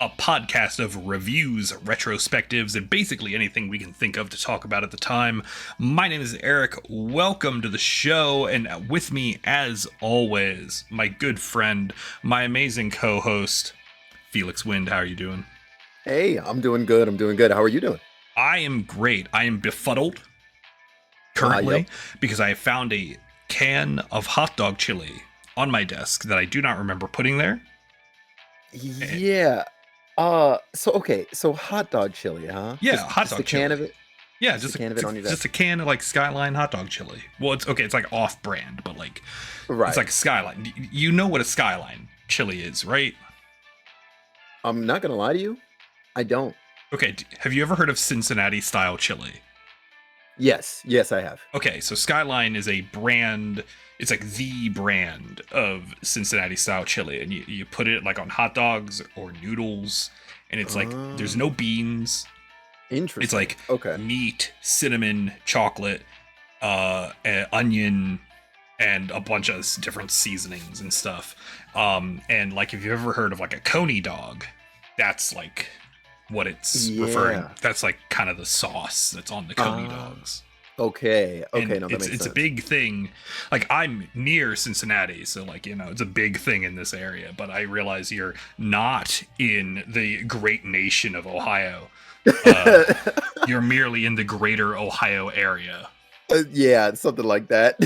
a podcast of reviews, retrospectives, and basically anything we can think of to talk about at the time. My name is Eric. Welcome to the show, and with me, as always, my good friend, my amazing co-host, Felix Wind. How are you doing? Hey, I'm doing good. I'm doing good. How are you doing? I am great. I am befuddled currently Yep. because I found a can of hot dog chili on my desk that I do not remember putting there. Yeah. So hot dog chili, huh? Yeah, Just hot just a dog can of chili. it. Yeah, Just a just can of it on your just desk. a can of like Skyline hot dog chili. Well, it's okay. It's like off-brand, but like it's Right. like Skyline. You know what a Skyline chili is, right? I'm not gonna lie to you. I don't. Okay. Have you ever heard of Cincinnati style chili? Yes, I have. Okay, so Skyline is a brand. It's like the brand of Cincinnati style chili, and you put it like on hot dogs or noodles, and it's like there's no Um, beans. It's Interesting. like Okay. meat, cinnamon, chocolate, onion, and a bunch of different seasonings and stuff. And like if you've ever heard of like a coney dog, that's like what it's referring. Yeah. That's like kind of the sauce that's on the coney Uh, dogs. okay. Okay, And no, that it's makes it's a sense. big thing. Like I'm near Cincinnati, so like it's a big thing in this area. But I realize you're not in the great nation of Ohio. Uh, you're merely in the greater Ohio area. Yeah, something like that.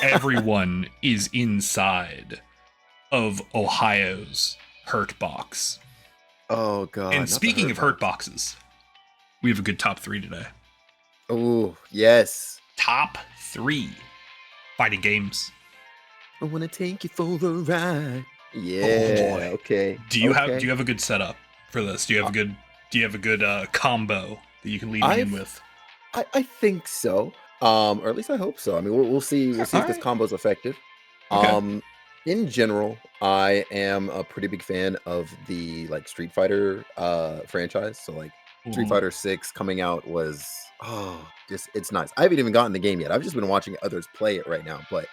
Everyone is inside of Ohio's Hurt Box. Oh And God, not the speaking hurt of Hurt box. Boxes, we have a good top three today. Oh, yes. Top three fighting games. I wanna take you for a ride. Oh Yeah, boy. okay. Do Okay. you have a good setup for this? Do you have a good combo that you can lead me in I've with? I think so. Or at least I hope so. I mean, we'll see. We'll see All if this right. combo is effective. Okay. Um, in general, I am a pretty big fan of the like Street Fighter franchise. So like Street Mhm. Fighter 6 coming out was just it's nice. I haven't even gotten the game yet. I've just been watching others play it right now, I but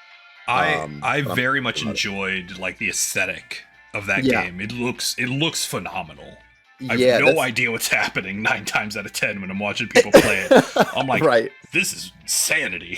I'm very excited much about it. enjoyed like the aesthetic of that Yeah. game. It looks phenomenal. I have Yeah, no that's idea what's happening 9 times out of 10 when I'm watching people play it. I'm like, right. this is insanity.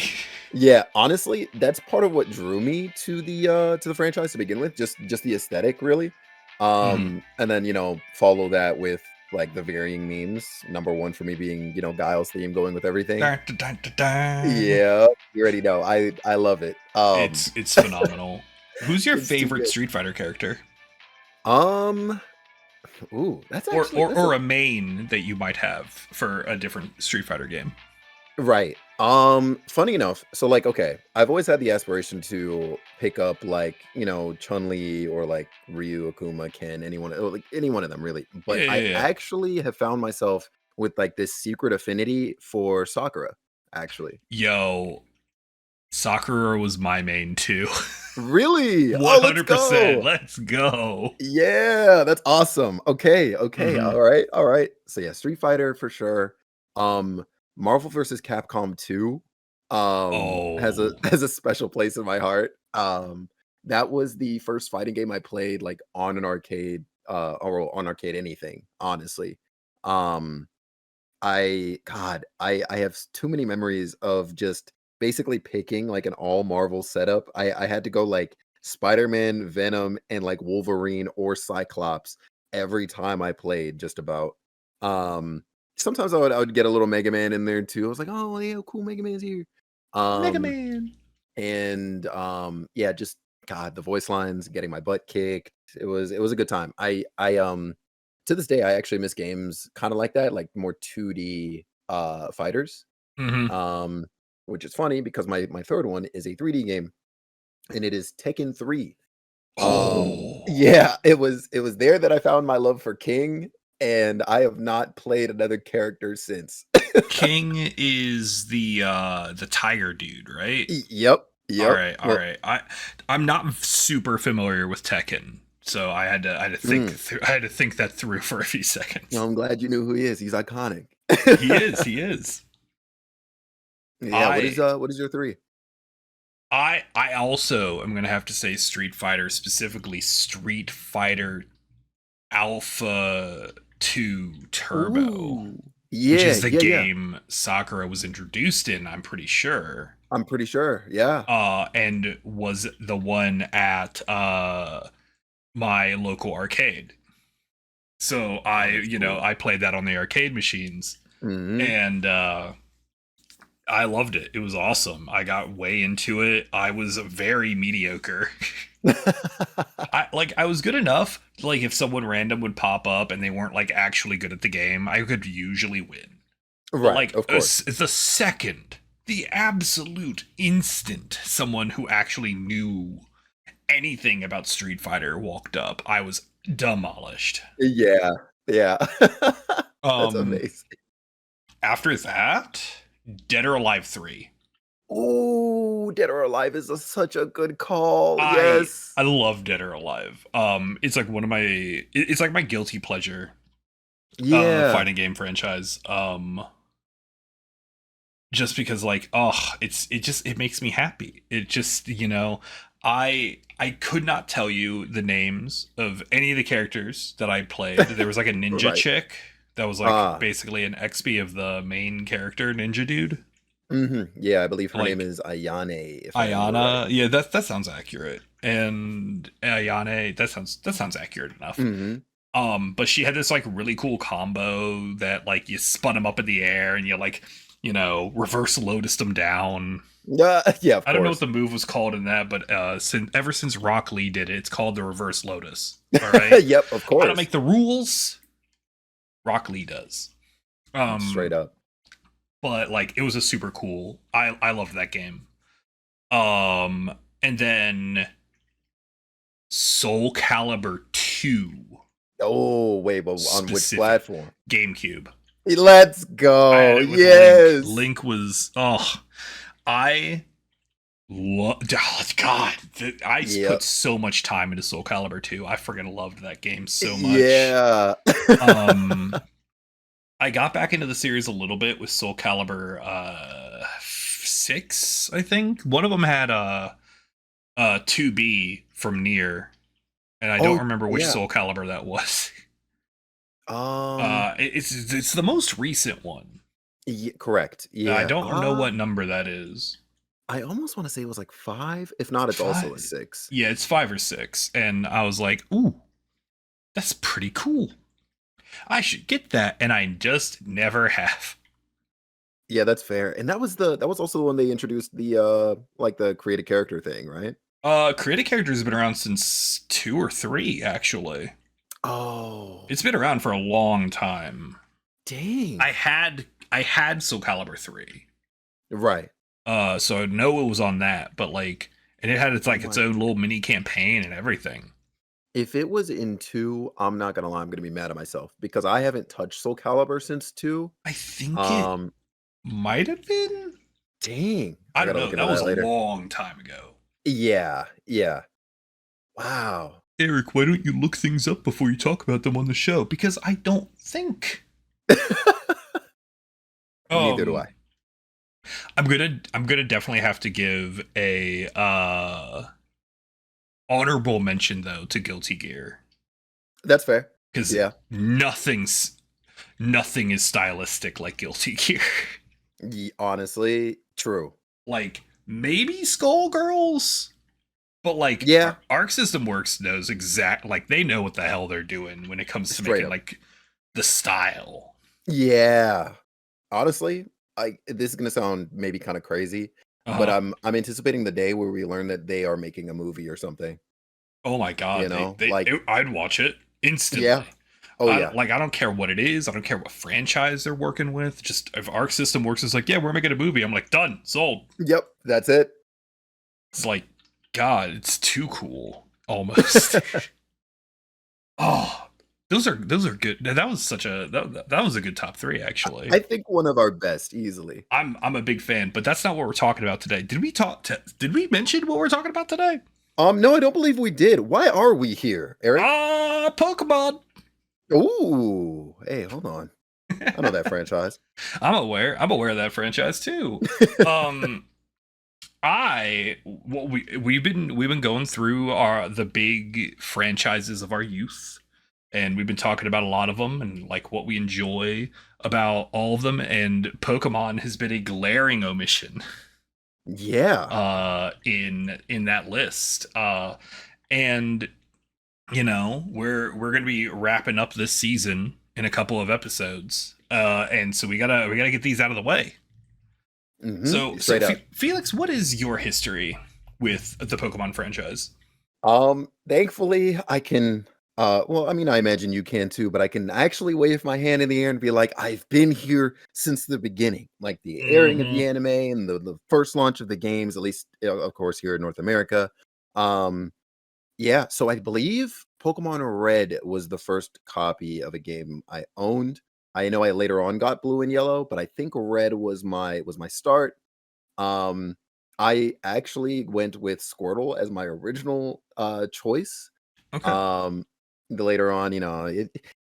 Yeah, honestly, that's part of what drew me to the franchise to begin with, just the aesthetic really. Mhm. And then, follow that with like the varying memes. Number one for me being, Guile's theme going with everything. Dun, dun, dun, dun, dun. Yeah, you already know. I love it. It's phenomenal. Who's your It's too favorite good. Street Fighter character? Um, ooh, that's Or, actually or that's a or a main that you might have for a different Street Fighter game. right. Funny enough, so like, okay, I've always had the aspiration to pick up like, Chun-Li or like Ryu, Akuma, Ken, anyone, or like any one of them really. Yeah, But yeah, I yeah. actually have found myself with like this secret affinity for Sakura, actually. Yo, Sakura was my main too. Really? Oh, let's 100%. go. Let's go. Yeah, that's awesome. Okay, Hmm. all right. So yeah, Street Fighter for sure. Um, Marvel versus Capcom 2 has a Oh, has a special place in my heart. That was the first fighting game I played like on an arcade, or on arcade anything, honestly. Um, I have too many memories of just basically picking like an all Marvel setup. I had to go like Spider-Man, Venom, and like Wolverine or Cyclops every time I played, just about. Um, Sometimes I would get a little Mega Man in there too. I was like, oh yeah, cool, Mega Man's here. Mega Um, Man. and yeah, just God, the voice lines, getting my butt kicked. It was a good time. I to this day I actually miss games kind of like that, like more 2D fighters. Hmm. Um, which is funny because my third one is a 3D game and it is Tekken 3. Oh, Yeah, it was there that I found my love for King, and I have not played another character since. King is the tiger dude, right? Yep, All yep. right, all Well, right. I'm not super familiar with Tekken, so I had to think mm, I had to think that through for a few seconds. I'm glad you knew who he is. He's iconic. He is, he is. Yeah, I what is your 3? I also am gonna have to say Street Fighter, specifically Street Fighter. Alpha 2 Turbo, Ooh. which Yeah, is the yeah, yeah. game Sakura was introduced in, I'm pretty sure. I'm pretty sure. Yeah. And was the one at my local arcade. So Oh, that's cool. I played that on the arcade machines, Hmm. and I loved it. It was awesome. I got way into it. I was very mediocre. I was good enough. Like if someone random would pop up and they weren't like actually good at the game, I could usually win. But Right, like of course. the second, the absolute instant someone who actually knew anything about Street Fighter walked up, I was demolished. Yeah, yeah. That's Um, amazing. After that, Dead or Alive 3. Oh, Dead or Alive is such a good call. I Yes. I love Dead or Alive. It's like one of it's like my guilty pleasure Yeah. fighting game franchise. Just because like it makes me happy. It just, I could not tell you the names of any of the characters that I played. There was like a ninja Right. chick that was like Ah. basically an XP of the main character ninja dude. Mhm. Yeah, I believe her name Like is Ayane, if I remember right. Ayana, yeah, that sounds accurate. And Ayane, that sounds accurate enough. Mhm. But she had this like really cool combo that like you spun them up in the air and you like, reverse lotus them down. Yeah, yeah, of I don't know what course. the move was called in that, but ever since Rock Lee did it, it's called the reverse lotus. All right, Yep, of I don't course. make the rules. Rock Lee does. Straight Um, up. but like it was a super cool. I loved that game. And then Soul Calibur 2 Oh, wait, but on which specific platform? GameCube. Let's I had go. it with Link. Yes. Link was I love God. I put Yep. so much time into Soul Calibur 2. I freaking loved that game so much. Yeah. Um I got back into the series a little bit with Soul Calibur 6, I think. One of them had 2B from Near, and I don't Oh, remember which yeah. Soul Calibur that was. Um, It's the most recent one. correct. I Yeah. don't know what number that is. I almost want to say it was like 5. If not, it's also a Five. 6. Yeah, it's 5 or 6, and I was like, "Ooh, that's pretty cool. I should get that," and I just never have. Yeah, that's fair. And that was also when they introduced the like the created character thing, right? Creative Characters has been around since 2 or 3, actually. Oh, It's been around for a long time. dang. I had Soul Calibur 3. Right. So I know it was on that, but like, and it had Oh its my. own little mini campaign and everything. If it was in 2, I'm not gonna lie, I'm gonna be mad at myself because I haven't touched Soul Calibur since 2. I think it Um, might have been. dang. I I don't gotta know. look into That was that a later. long time ago. Yeah, yeah. Wow. Eric, why don't you look things up before you talk about them on the show? Because I don't think. Neither do Um, I. I'm gonna definitely have to give a honorable mention though to Guilty Gear That's fair. because Yeah. nothing is stylistic like Guilty Gear. Honestly, true. Like maybe Skullgirls, but like Yeah, Arc System Works knows like they know what the hell they're doing when it comes to straight making up. like the style. Yeah. Honestly, this is gonna sound maybe kind of crazy, but Uh-huh. I'm anticipating the day where we learn that they are making a movie or something. Oh my You god, know, like I'd watch it yeah. instantly. Oh yeah. I don't care what it is. I don't care what franchise they're working with. Just if Arc System Works is like, yeah, we're making a movie. I'm like, done, sold. Yep. That's it. It's like, God, it's too cool, almost. Oh, those are good. That was that was a good top three actually. I think one of our best, easily. I'm a big fan, but that's not what we're talking about today. Did we mention what we're talking about today? No, I don't believe we did. Why are we here, Eric? Pokemon. Ooh, hey, hold on. I know that franchise. I'm aware. I'm aware of that franchise too. Um, we've been going through the big franchises of our youth, and we've been talking about a lot of them and like what we enjoy about all of them. And Pokemon has been a glaring omission Yeah. in that list. And we're gonna be wrapping up this season in a couple of episodes. And so we gotta get these out of the way. So Straight up. Felix, what is your history with the Pokemon franchise? Thankfully, I can. Well, I mean, I imagine you can too, but I can actually wave my hand in the air and be like, I've been here since the beginning, like the airing of the Mm-hmm. anime and the first launch of the games, at least, of course, here in North America. Um, yeah, so I believe Pokemon Red was the first copy of a game I owned. I know I later on got Blue and Yellow, but I think Red was my start. Um, I actually went with Squirtle as my original choice. Okay. Um, later on,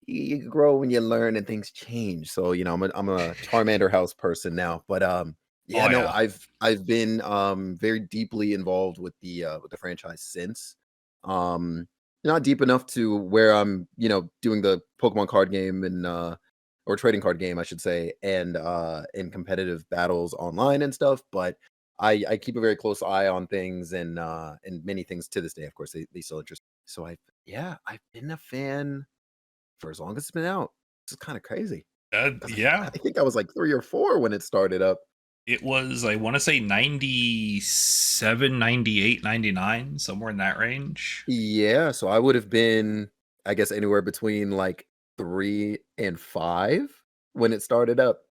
you grow and you learn and things change. So, I'm a Charmander house person now. But yeah, Oh no, yeah. I've been very deeply involved with the franchise since. Um, not deep enough to where I'm, doing the Pokemon card game and or trading card game, I should say, and in competitive battles online and stuff. But I keep a very close eye on things and many things to this day. Of course, they still interest me. So I've been a fan for as long as it's been out. It's kind of crazy because Yeah. I think I was like 3 or 4 when it started up. It was, I want to say 97, 98, 99, somewhere in that range. Yeah, so I would have been, I guess, anywhere between like 3 and 5 when it started up.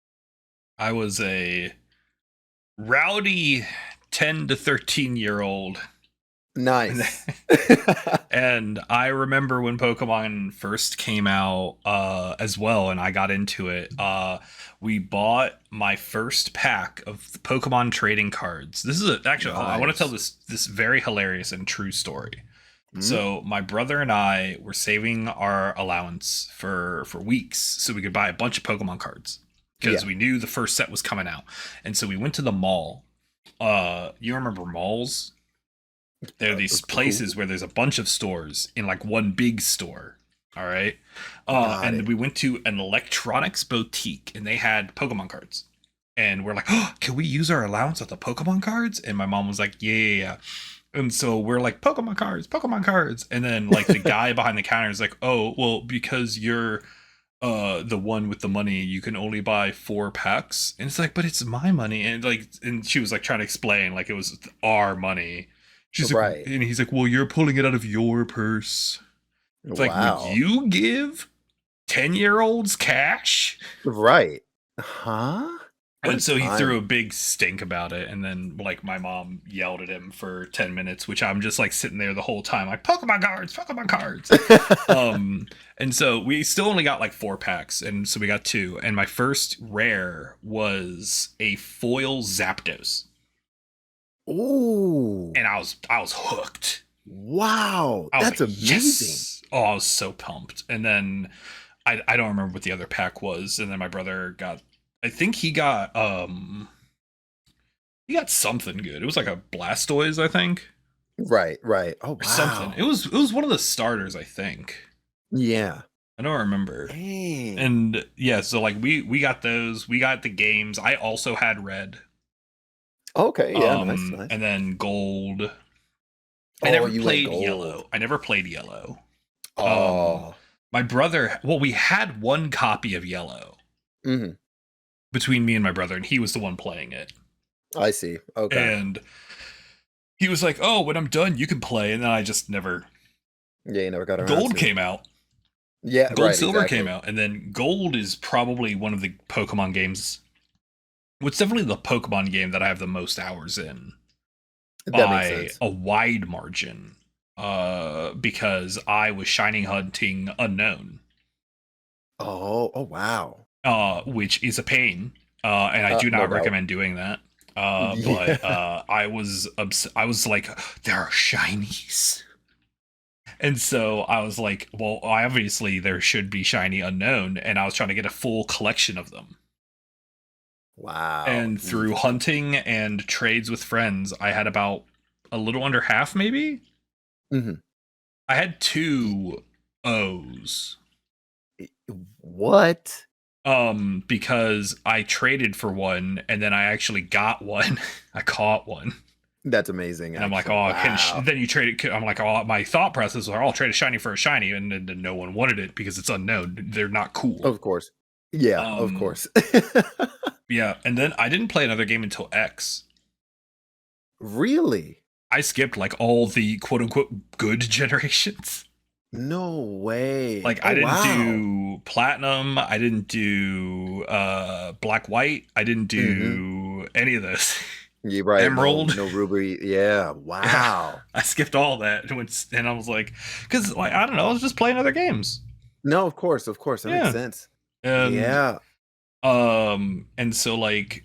I was a rowdy 10 to 13-year-old. And Nice. and I remember when Pokemon first came out as well, and I got into it. We bought my first pack of the Pokemon trading cards. This is actually, I want to tell Nice. this very hilarious and true story. Mhm. So my brother and I were saving our allowance for weeks so we could buy a bunch of Pokemon cards because Yeah. we knew the first set was coming out. And so we went to the mall. You remember malls? There are these Cool. places where there's a bunch of stores in like one big store. All right. Got And it. we went to an electronics boutique and they had Pokemon cards. And we're like, oh, can we use our allowance of the Pokemon cards? And my mom was like, yeah, yeah, yeah. And so we're like, Pokemon cards, Pokemon cards. And then like the guy behind the counter is like, oh, well, because you're the one with the money, you can only buy 4 packs. And it's like, but it's my money. And she was like trying to explain like it was our money. She's like, Right. and he's like, well, you're pulling it out of your purse. It's like, would Wow. you give 10-year-olds cash? Right. Huh? What a And so he threw time. a big stink about it, and then like my mom yelled at him for 10 minutes, which I'm just like sitting there the whole time, like Pokemon cards, Pokemon cards. Um, and so we still only got like 4 packs, and so we got two. And my first rare was a foil Zapdos, Ooh. and I was hooked. Wow. I was like, That's amazing. yes. Oh, I was so pumped. And then I don't remember what the other pack was. And then my brother got, I think he got something good. It was like a Blastoise, I think, Right, right. Oh, or something. wow. It was one of the starters, I think. Yeah. I don't remember. Dang. And yeah, so like we got those. We got the games. I also had red. Okay, yeah, nice, nice. And then gold. I Oh, never you went played gold. yellow. I never played yellow. Um, Oh. my brother, well, we had one copy of yellow Mhm. between me and my brother, and he was the one playing it. I see. Okay. And he was like, "Oh, when I'm done, you can play." And then I just never. Yeah, you never got around Gold to it. came out. Yeah, Gold right, Silver came exactly. out, and then Gold is probably one of the Pokemon games. What's definitely the Pokemon game that I have the most hours in That makes by sense. a wide margin. Because I was shiny hunting unknown, Oh, wow. which is a pain. And I do No not doubt. recommend doing that. But Yeah. I was like, there are shinies. And so I was like, well, obviously there should be shiny unknown, and I was trying to get a full collection of them. Wow, And through interesting. hunting and trades with friends, I had about a little under half, maybe. Mhm. I had Ye two O's. Eh, What? Because I traded for one and then I actually got one. I caught one. That's amazing, And I'm like, actually. oh, Wow. then you trade it. I'm like, oh, my thought process was, I'll trade a shiny for a shiny. And then no one wanted it because it's unknown. They're not cool. Of course. Yeah, of Um, course. yeah. And then I didn't play another game until X. Really? I skipped like all the quote unquote good generations. No way. Like Oh, I didn't wow. do platinum, I didn't do black white, I didn't Mhm. do any of this. You're right. No, Emerald. no Ruby. Yeah. Yeah. Wow. I skipped all that and I was like, because like I don't know, I was just playing other games. No, of course. Of course. That makes Yeah. sense. And Yeah. and so like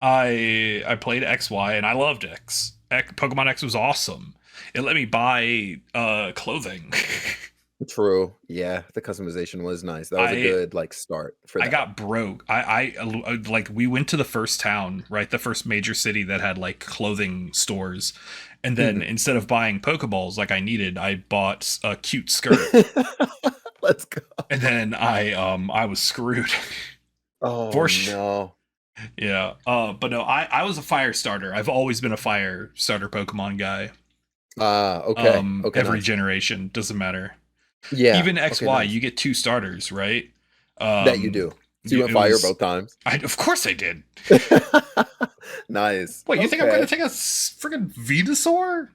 I played XY and I loved Pokemon X was awesome. It let me buy clothing. True. Yeah. The customization was nice. That was a I good like start for I that. got broke. I like we went to the first town, right? The first major city that had like clothing stores. And then Mhm. instead of buying Pokeballs like I needed, I bought a cute skirt. Let's go. And then I was screwed. Oh For sure. no. Yeah. But no, I was a fire starter. I've always been a fire starter Pokemon guy. Okay. Okay, Every nice. generation, doesn't matter. Yeah. Even Okay, XY, nice. you get two starters, right? That you do. So you went It fire was both times? I of course I did. Nice. What, you think I'm going to Okay. take a freaking Venusaur?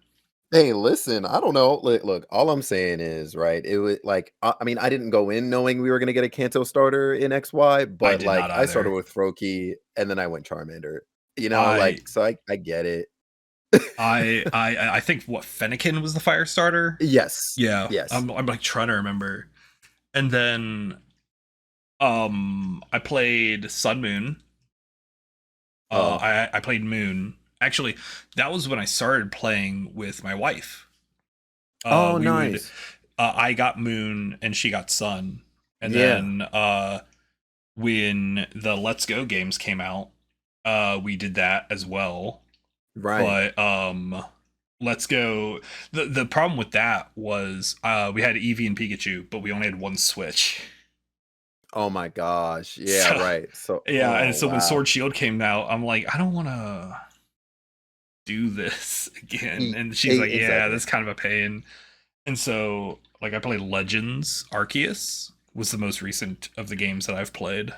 Hey, listen, I don't know. Look, all I'm saying is, right, it was like, I mean, I didn't go in knowing we were going to get a Kanto starter in XY, I but did not like, I started either. with Froakie and then I went Charmander, I like, so I get it. I think what Fennekin was the fire starter. Yes. Yeah, Yes. I'm like trying to remember. And then I played Sun Moon. Oh, I played Moon. Actually, that was when I started playing with my wife. oh, We would nice. I got Moon and she got Sun. And Yeah. then when the Let's Go games came out, we did that as well. Right. But Let's Go, the problem with that was we had Eevee and Pikachu, but we only had one Switch. Oh my gosh. Yeah, So right. So, yeah, and oh, so when wow. Sword Shield came out, I'm like, I don't want to do this again. And she's like, yeah, Exactly. that's kind of a pain. And so like I played Legends Arceus was the most recent of the games that I've played.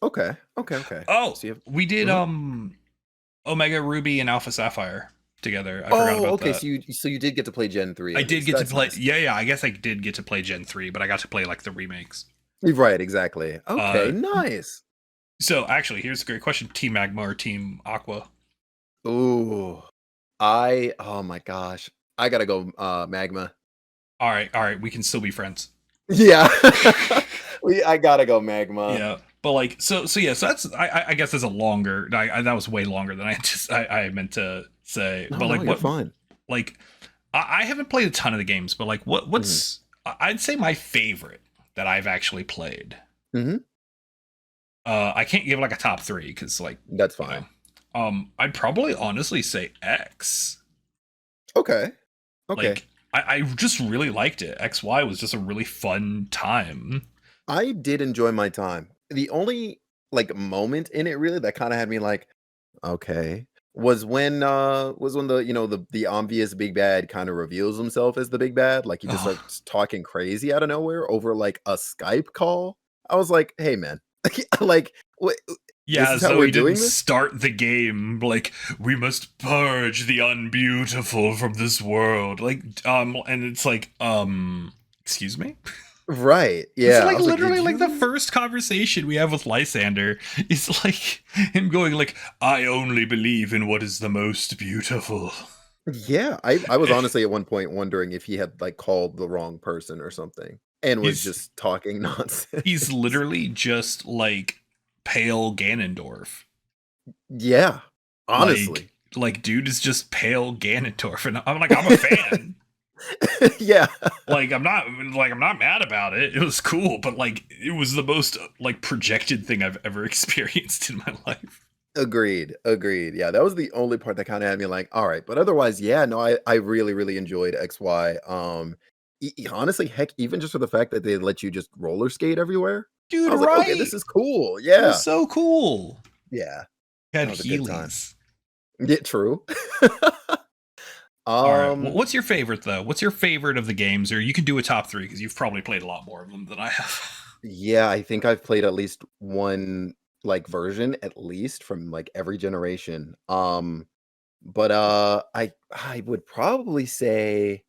Okay. Okay. Okay. Oh, So you have, we did mhm. Omega Ruby and Alpha Sapphire together. I forgot Oh, about okay. that. So you did get to play Gen 3 I at did least. get to That's play. nice. Yeah, I guess I did get to play Gen 3, but I got to play like the remakes. Right, exactly. Okay, Uh, nice. so actually, here's a great question: Team Magma or Team Aqua? Ooh. Oh my gosh. I gotta go Magma. All right, we can still be friends. Yeah. I gotta go Magma. Yeah, but like, so yeah, so that's I guess there's a longer. That was way longer than I meant to say. No, But no, like, you're what fine. like I haven't played a ton of the games, but like, Hmm. what's I'd say my favorite that I've actually played. Hmm. I can't give like a top three because like That's you know, fine. I'd probably honestly say X. Okay. Okay. Like I just really liked it. XY was just a really fun time. I did enjoy my time. The only like moment in it really that kind of had me like, okay, was when the the obvious big bad kind of reveals himself as the big bad, like he just Ugh. starts talking crazy out of nowhere over like a Skype call. I was like, hey man, like what, Yeah, this is as how though we're he didn't doing this? start the game like we must purge the unbeautiful from this world. Like and it's like excuse me? Right. It's Yeah. I like was like, literally did like the you first conversation we have with Lysander is like him going like I only believe in what is the most beautiful. Yeah, I was honestly at one point wondering if he had like called the wrong person or something and was He's just talking he's nonsense. literally just like pale Ganondorf. Yeah. Like Honestly. dude is just pale Ganondorf, and I'm like I'm a fan. Yeah. I'm not mad about it. It was cool, but like it was the most like projected thing I've ever experienced in my life. Agreed, agreed. Yeah, that was the only part that kinda had me like, "Alright," but otherwise, yeah, no, I really, really enjoyed XY, Honestly, heck, even just for the fact that they let you just roller skate everywhere, I Dude, was like, okay, this right? is cool. It was Yeah, so cool. yeah, Had that was a good time. Heelys. Yeah, true. All right. um, What's your favorite though? What's your favorite of the games? Or you can do a top three because you've probably played a lot more of them than I have. yeah, I think I've played at least one like version at least from like every generation. But I would probably say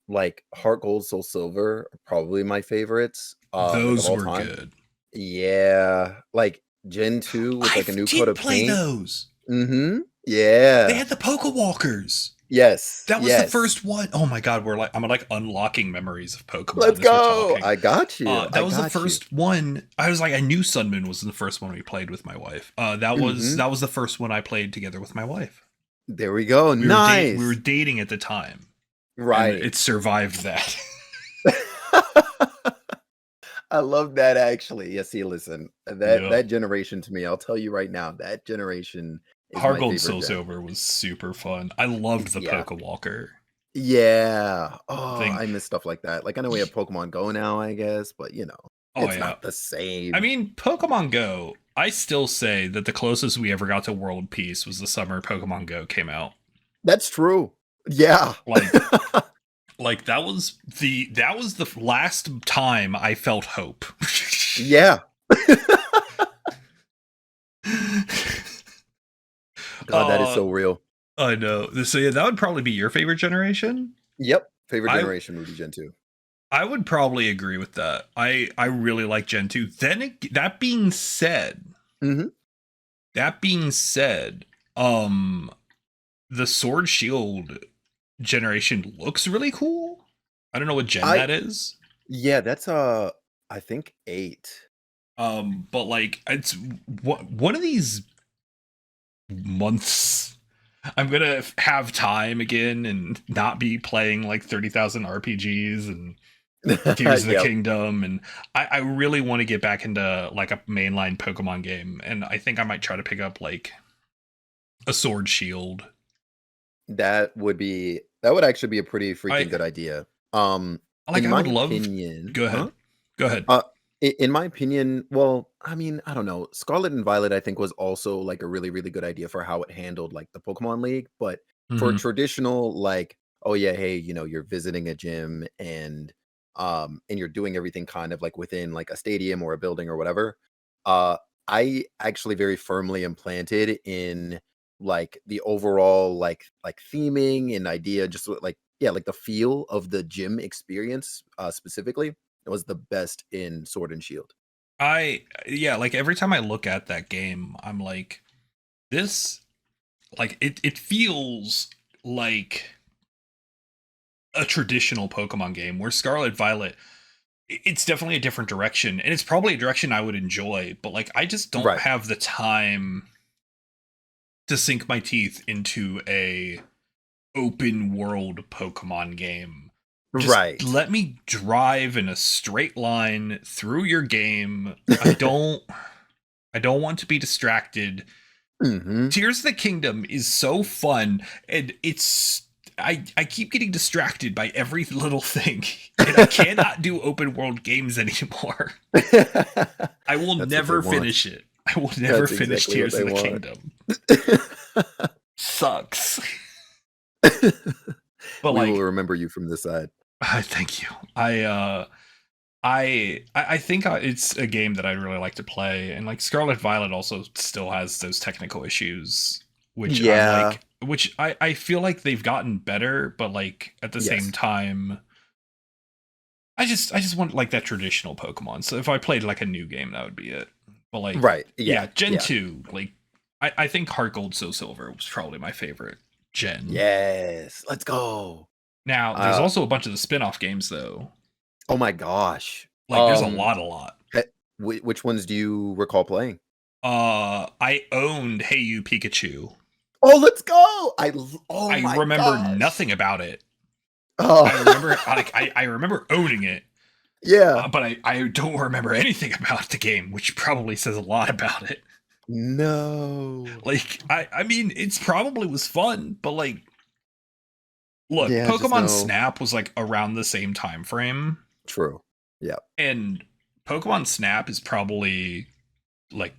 like Heart Gold, Soul Silver are probably my favorites, like of Those all were time. good. Yeah, like Gen 2 with I like a new coat did of play paint. those. Mhm. They Yeah. had the Poke Walkers. Yes. That was the Yes. first one. Oh my god, I'm like unlocking memories of Let's Pokemon as we're go. talking. I got you. I That was the got you. first one. I knew Sun Moon was the first one we played with my wife. Mhm. That was the first one I played together with my wife. There we go. We were Nice. dating at the time, and Right. it survived that. I love that actually. Yeah, see, listen, Yeah. that generation to me, I'll tell you right now, that generation is Heart my Gold favorite Soul gen. Silver was super fun. I loved the Yeah. Poke Walker Yeah. Oh, thing. I miss stuff like that. Like I know we have Pokemon Go now, I guess, but Oh it's yeah. not the I same. mean, Pokemon Go. I still say that the closest we ever got to world peace was the summer Pokemon Go came out. That's true. Yeah. Like that was the last time I felt hope. Yeah. God, that is uh so real. I know. So yeah, that would probably be your favorite generation. Yep. Favorite I generation would be Gen 2. I would probably agree with that. I really like Gen 2. That being said, Mhm. that being said, um the Sword Shield generation looks really cool. I don't know what gen I that is. Yeah, that's I think 8. But like it's one of these months I'm gonna have time again and not be playing like 30,000 RPGs and Tears of the Yep. Kingdom, and I really want to get back into like a mainline Pokemon game, and I think I might try to pick up like a Sword Shield. That would actually be a pretty I freaking good idea. like In I my would love. opinion, Go huh? ahead. Go ahead. Uh, in my opinion, well, I mean, I don't know. Scarlet and Violet, I think, was also like a really, really good idea for how it handled like the Pokemon League. But for Hmm. traditional, like, oh yeah, hey, you're visiting a gym and you're doing everything kind of like within like a stadium or a building or whatever. Uh, I actually very firmly implanted in like the overall like theming and idea, just like yeah, like the feel of the gym experience specifically. It was the best in Sword and Shield. Yeah, like every time I look at that game, I'm like, this like it feels like a traditional Pokemon game where Scarlet Violet it's definitely a different direction and it's probably a direction I would enjoy, but like I just don't Right. have the time to sink my teeth into a open world Pokemon game. Just Right. let me drive in a straight line through your game. I don't want to be distracted. Mhm. Tears of the Kingdom is so fun, and I keep getting distracted by every little thing, and I cannot do open world games anymore. I will That's what they never want. finish it. I will never That's finish exactly what Tears they of the want. Kingdom. Sucks. But We will like, remember you from this side. thank you. I think it's a game that I'd really like to play, and like Scarlet Violet also still has those technical issues, Yeah. which I feel like they've gotten better, but like at the same Yes. time, I just want like that traditional Pokemon. So if I played like a new game, that would be it. But like, Right. yeah, Yeah. Gen Yeah. 2, like I think Heart Gold Soul Silver was probably my favorite gen. Yes. Let's go. Now, there's Uh also a bunch of the spin-off games though. oh my gosh. Like there's a lot. eh, which ones do you recall playing? I owned Hey You Pikachu. Oh, let's go. Oh I my remember gosh. nothing about it. Oh. I remember owning it, Yeah. but I don't remember anything about the game, which probably says a lot about it. No. Like I mean, it's probably was fun, but like Look, Yeah, just Pokemon no. Snap was like around the same time frame, True. Yeah. and Pokemon Snap is probably like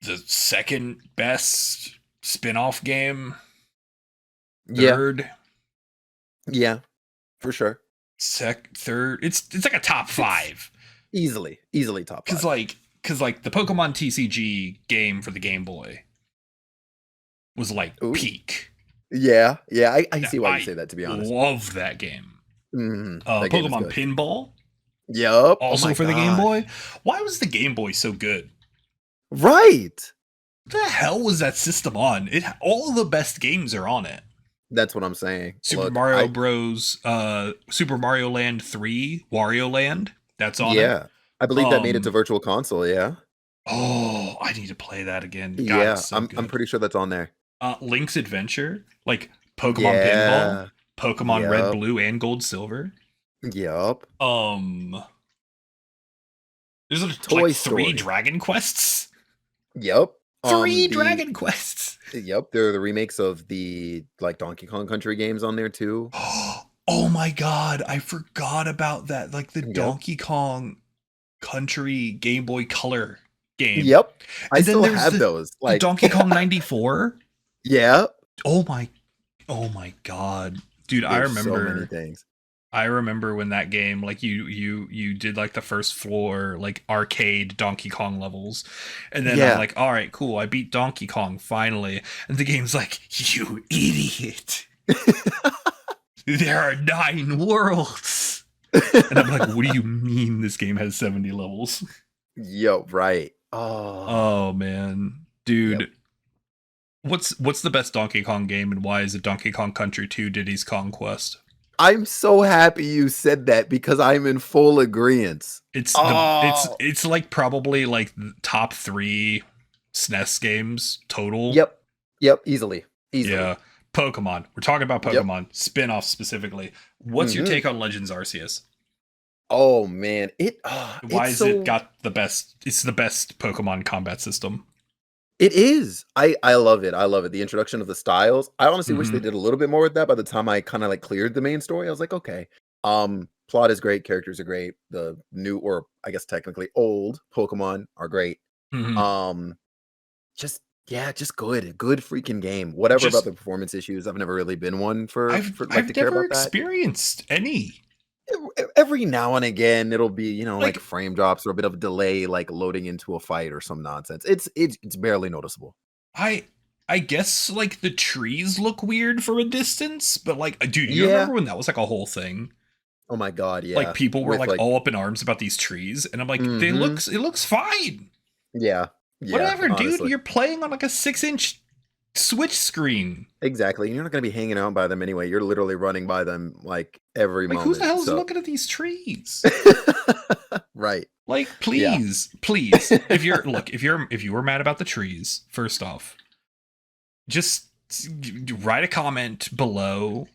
the second best spin-off game, Yeah. third, Yeah. For sure. third. It's like a top It's 5. easily top Cause 5. like cause like the Pokemon TCG game for the Game Boy was like Ooh. peak. Yeah. Yeah. I Now, see why you I say that, to be honest. love that game. That game is Pokemon good. Pinball, Yup. Oh also my for the Game Boy. gosh. Why was the Game Boy so good? Right. What the hell was that system on? All the best games are on it. That's what I'm saying. Super Look, Mario Bros. Super Mario Land 3, Wario Land, that's on it. yeah. I believe that made it to Virtual Console, yeah? Oh, I need to play that again. God, it's Yeah, so I'm good. pretty sure that's on there. Link's Adventure, like Pokemon Pinball, Yeah. Pokemon Red, Yup. Blue, and Gold, Silver. Yup. Um, there's like Toy 3 Story. Dragon Quests. Yup. 3 The Dragon Quests. Yup, there are the remakes of the, like, Donkey Kong Country games on there too. Oh my god, I forgot about that. Like the Yep. Donkey Kong Country Game Boy Color game. Yep. I And then still there's have those, the like Donkey Kong 94. Yeah. Oh my god. Dude, There's so many things. I remember when that game, like you did like the first floor like arcade Donkey Kong levels, and then I'm Yeah. like, all right, cool, I beat Donkey Kong finally, and the game's like, you idiot, there are 9 worlds, and I'm like, what do you mean this game has 70 levels? Yo, right. Oh man, dude. Yep. What's the best Donkey Kong game, and why is it Donkey Kong Country 2 Diddy's Conquest? I'm so happy you said that because I'm in full agreement. It's like probably like the top 3 SNES games total. Yep, easily. Yeah. Pokemon. We're talking about Yep. Pokemon spin-off specifically. What's your take on Legends Arceus? Oh man, Why is it got the best? It's the best Pokemon combat system. It is. I love it. I love it. The introduction of the styles. I honestly wish they Mhm. did a little bit more with that. By the time I kind of like cleared the main story, I was like, okay. Plot is great, characters are great. The new, or I guess technically old Pokemon are great. Mhm. Um, just yeah, just good freaking game. Whatever about Just the performance issues, I've never really been one for like to I've care never about that. experienced any. Every now and again, it'll be, like Like frame drops or a bit of a delay, like loading into a fight or some nonsense. It's barely noticeable. I I guess like the trees look weird from a distance, but like dude, you Yeah. remember when that was like a whole thing? Oh my god, Like yeah. people were With like like all up in arms about these trees, and I'm like, mhm. it looks fine. Yeah. Yeah, Whatever, dude. honestly. You're playing on like a 6-inch Switch screen. Exactly. You're not gonna be hanging out by them anyway. You're literally running by them like every Like who the moment. hell's So looking at these trees? right. Like Yeah. please. If you were mad about the trees, first off, just write a comment below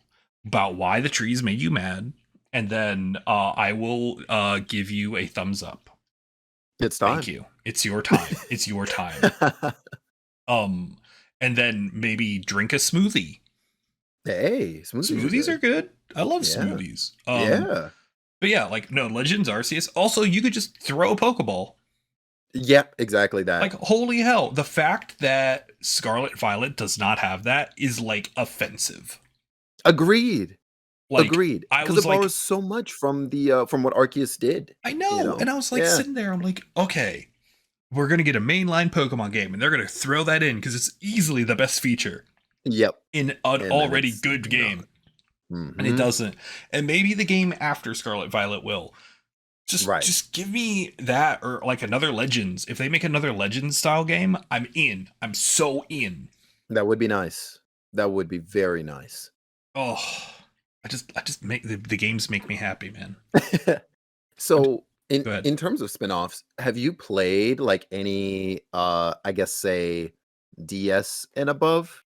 about why the trees made you mad, and then I will give you a thumbs up. It's Thank time. you. It's your time. It's your time. Um, and then maybe drink a smoothie. Hey, smoothies are Smoothies are good. good. I love Yeah. smoothies. Yeah. But yeah, like no Legends Arceus. Also, you could just throw a Pokeball. Yep, exactly Like that. holy hell, the fact that Scarlet Violet does not have that is like offensive. Agreed. Like Agreed. I Because was it like, borrows so much from the from what Arceus did, I you know, and know? I was like Yeah. sitting there. I'm like, okay, we're gonna get a mainline Pokemon game, and they're gonna throw that in because it's easily the best feature Yep. in an And then already it's good game. not. And it Mhm. doesn't. And maybe the game after Scarlet Violet will. Right. Just give me that, or like another Legends. If they make another Legends style game, I'm in. I'm so in. That would be nice. That would be very nice. Oh, I just make the games make me happy, man. So, Go ahead. in terms of spin-offs, have you played like any I guess say DS and above?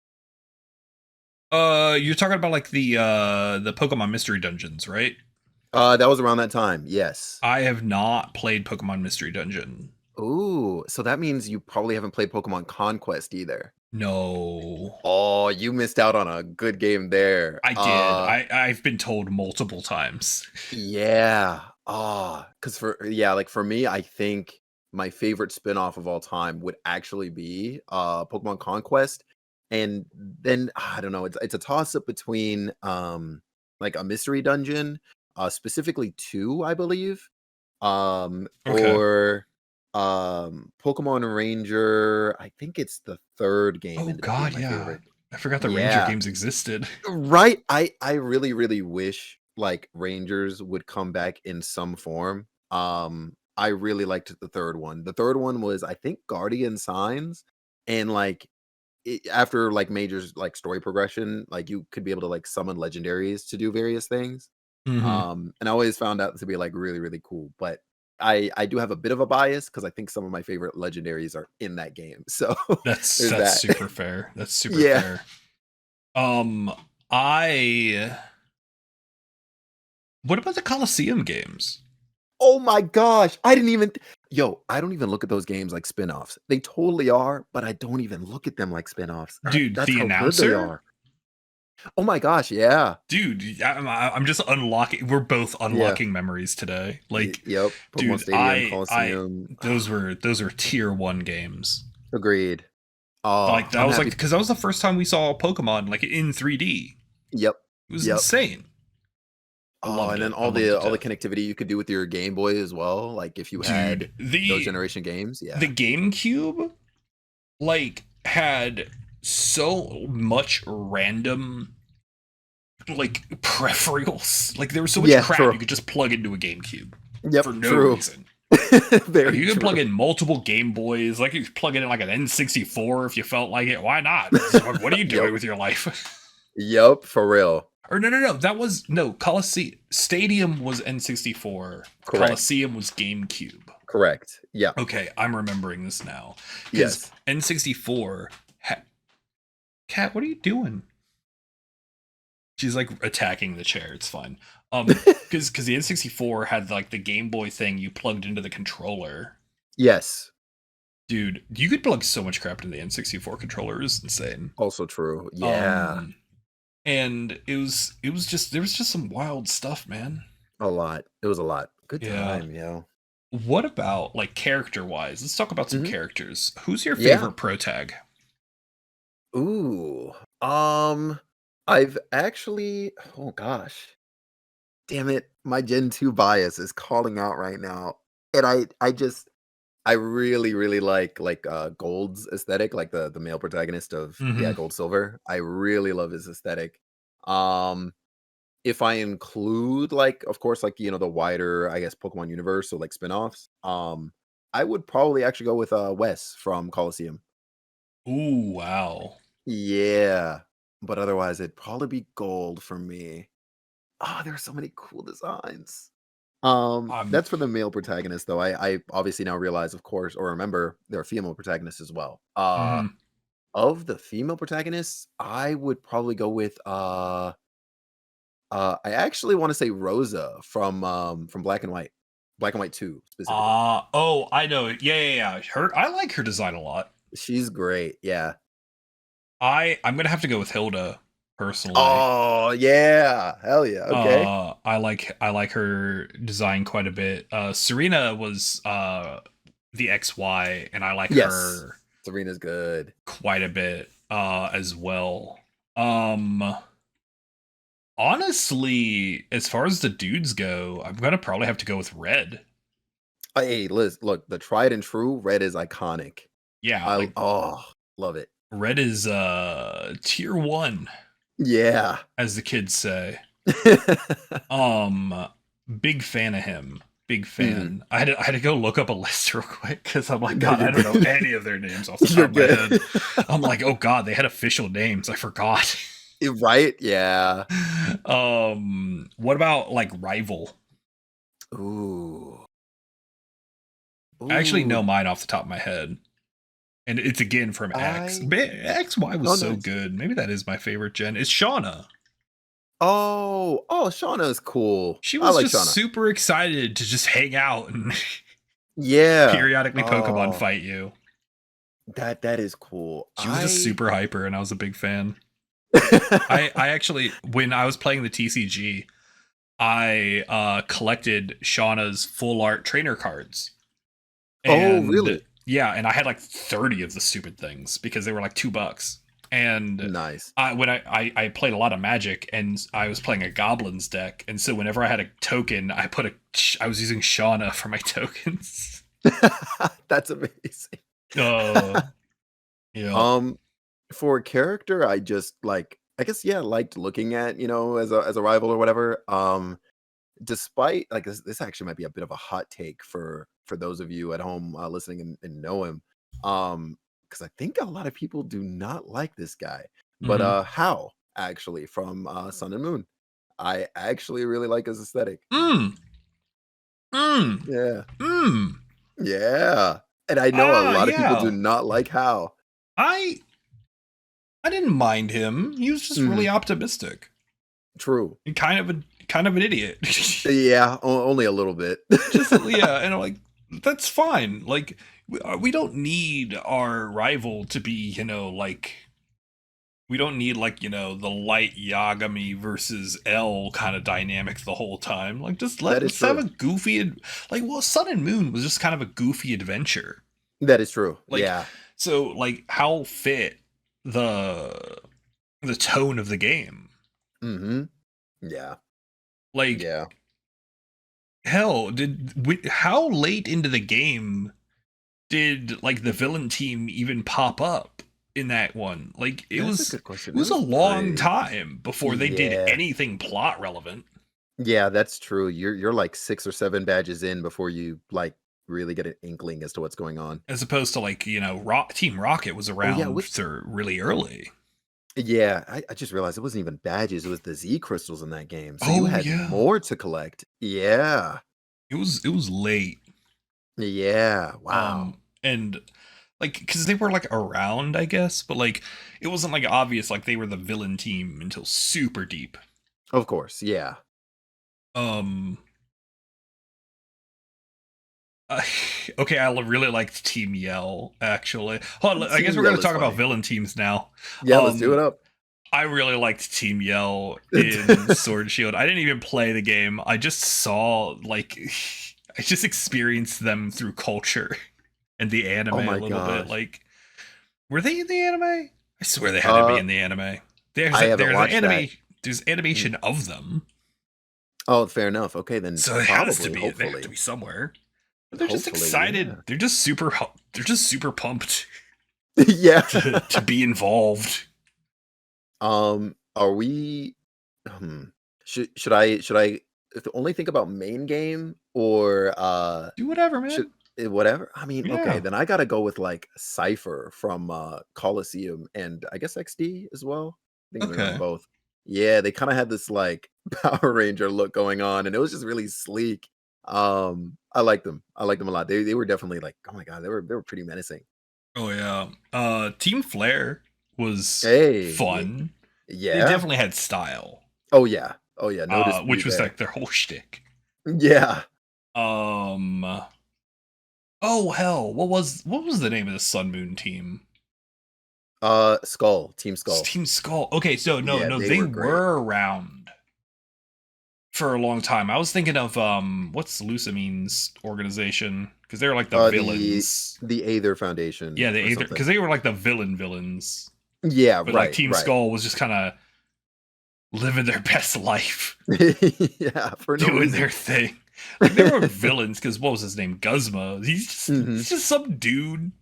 You're talking about like the Pokemon Mystery Dungeons, right? That was around that time. Yes. I have not played Pokemon Mystery Dungeon. Ooh, so that means you probably haven't played Pokemon Conquest either. No. Oh, you missed out on a good game there. I did. I've been told multiple times. Yeah. Because like for me, I think my favorite spin-off of all time would actually be Pokemon Conquest. And then I don't know, it's a toss-up between like a mystery dungeon, specifically two, I believe. Okay. Or Pokemon Ranger. I think it's the third game Oh ended up being God, my yeah. favorite. I forgot the Ranger Yeah. games existed. Right. I really, really wish like Rangers would come back in some form. I really liked the third one. The third one was, I think, Guardian Signs. And like after like major like story progression, like you could be able to like summon legendaries to do various things. Hmm. And I always found out to be like really, really cool. But I do have a bit of a bias because I think some of my favorite legendaries are in that game. So there's That's that. super fair. That's super Yeah. fair. Um, I. What about the Coliseum games? Oh my gosh, I didn't even yo, I don't even look at those games like spin-offs. They totally are, but I don't even look at them like spin-offs. Dude, That's the how good they announcer? are. Oh my gosh, yeah. Dude, I'm just unlocking. We're both Yeah. unlocking memories today. Like, Yep. Pokemon dude, Stadium, Coliseum. those were tier one games. Agreed. Oh, Like that I'm was like happy. because that was the first time we saw Pokemon like in 3D. Yep. It was Yep. insane. I Oh, loved and then it. I loved it to all the death. connectivity you could do with your Game Boy as well, like if you Dude, had those generation games. the Yeah. GameCube like had so much random like peripherals. Like there was so much Yeah, crap you true. could just plug into a GameCube for Yep, no true. reason. Like Very you could true. plug in multiple Game Boys. Like you could plug it in like an N64 if you felt like it. Why not? What are you Yep. doing with your life? Yep, for real. Or no. That was no Coliseum. Stadium was N64. Correct. Coliseum was GameCube. Correct. Yeah. Okay, I'm remembering this now because Yes. N64. Cat, what are you doing? She's like attacking the chair. It's fine. Because the N64 had like the Game Boy thing you plugged into the controller. Yes. Dude, you could plug so much crap into the N64 controller. It was insane. Also true. Yeah. Um, and it was just there was just some wild stuff, man. A lot. It was a lot. Good Yeah. time, yo. What about like character wise? Let's talk about some Mhm. characters. Who's your Yeah. favorite pro tag? Ooh. Um, I've actually, oh gosh. Damn it. My Gen 2 bias is calling out right now. And I really, really like Gold's aesthetic, like the male protagonist of Mm-hmm. Gold Silver. I really love his aesthetic. Um, if I include like, of course, like the wider, I guess, Pokemon universe, so like spin-offs, I would probably actually go with Wes from Coliseum. Ooh, wow. Yeah. But otherwise it'd probably be Gold for me. Ah, there's so many cool designs. Um, That's for the male protagonist though. I obviously now realize, of course, or remember there are female protagonists as well. mhm. Of the female protagonists, I would probably go with I actually want to say Rosa from Black and White. Black and White 2 specifically. Oh, I know. Yeah. Her, I like her design a lot. She's great. Yeah. I'm gonna have to go with Hilda personally. Oh, yeah. Hell yeah. Okay. I like her design quite a bit. Serena was the XY, and I like Yes. her Serena's good. quite a bit as well. Um, honestly, as far as the dudes go, I'm gonna probably have to go with Red. Hey, Liz, look, the tried and true red is iconic. Yeah, I like oh, love it. Red is tier one, Yeah. as the kids say. Um, big fan of him. Big Mhm. fan. I had to go look up a list real quick because I'm like, No, God, you're I don't know good. any of their names off the You're top of my good. head. I'm like, oh God, they had official names. I forgot. Right? Yeah. What about like rival? Ooh. I actually Ooh. know mine off the top of my head. And it's again from X. I XY was Oh, so nice. good. Maybe that is my favorite gen. It's Shauna. Oh, Shauna's cool. She I was like just Shauna. super excited to just hang out and Yeah. periodically Pokemon Oh, fight you. That is cool. He was just super hyper, and I was a big fan. I I actually, when I was playing the TCG, I collected Shauna's full art trainer cards. Oh, And really? yeah, and I had like 30 of the stupid things because they were like $2. And Nice. I played a lot of Magic, and I was playing a Goblins deck, and so whenever I had a token, I was using Shauna for my tokens. That's amazing. Oh, yeah. Um, for a character, I just like, I guess, yeah, liked looking at, as a rival or whatever. Despite like this actually might be a bit of a hot take for those of you at home listening and know him. Because I think a lot of people do not like this guy. But Mm-hmm. How actually from Sun and Moon. I actually really like his aesthetic. Mm. Mm. Yeah. Mm. Yeah. And I know a Ah, lot of people do yeah. not like How. I I didn't mind him. He was just Mhm. really optimistic. True. And kind of an idiot. Yeah, only a little bit. Just yeah, and I'm like, that's fine. Like we don't need our rival to be, like we don't need like, the light Yagami versus L kind of dynamic the whole time. Like just That is let's have true. a goofy like well, Sun and Moon was just kind of a goofy adventure. That is true. Like Yeah. so like how fit the tone of the game. Mm-hmm. Yeah. Like Yeah. hell, how late into the game did like the villain team even pop up in that one? Like That's a good question. it It was a was long pretty. time before they did Yeah. anything plot relevant. Yeah, that's true. You're like 6 or 7 badges in before you, like, really get an inkling as to what's going on. As opposed to like, Team Rocket was Oh, yeah, around with for really early. yeah, I just realized it wasn't even badges, it was the Z crystals in that game, so you Oh had yeah. more to collect. Yeah. It was late. Yeah, wow. And like cuz they were like around, I guess, but like it wasn't like obvious like they were the villain team until super deep. Of course, yeah. Um Uh, okay, I really liked Team Yell. Actually, hold on, I guess Team we're going Yell to is talk about funny. villain teams now. Yeah, let's do it Um, up. I really liked Team Yell in Sword and Shield. I didn't even play the game. I just saw like, I just experienced them through culture and the anime Oh a my little bit. gosh. Like, were they in the anime? I swear they had to be Uh, in the anime. I haven't There's an watched anime. that. There's Mm. animation of them, Oh, fair enough. Okay, then so it has to probably, be. They have to hopefully. be somewhere. But they're just Hopefully, excited. yeah. They're just super. They're just super pumped Yeah. to be involved. Are we hmm, should I only think about main game or Do whatever, should man. whatever? I mean, okay, Yeah. then I gotta go with like Cypher from Coliseum and I guess XD as well. I think they're on Okay. both. Yeah, they kind of had this like Power Ranger look going on, and it was just really sleek. I liked them. I liked them a lot. They were definitely like, oh my god, they were pretty menacing. Oh yeah. Team Flare was Hey, fun. They yeah. definitely had style. Oh yeah. Oh yeah. No Which dispute was there. like their whole shtick. Yeah. Um. Oh hell, what was the name of the Sun Moon team? Skull, Team It's Skull. Team Skull. Okay, so no, Yeah, no, they they were great. were around for a long time. I was thinking of what's Lucamine's organization because they were like the The villains. Aether Foundation Yeah, they or either because something. they were like the villains, Yeah, but like right, Team right. Skull was just kind of living their best life, Yeah, for no doing reason. their thing. Like they were villains because what was his name? Guzma. Mhm. He's just some dude,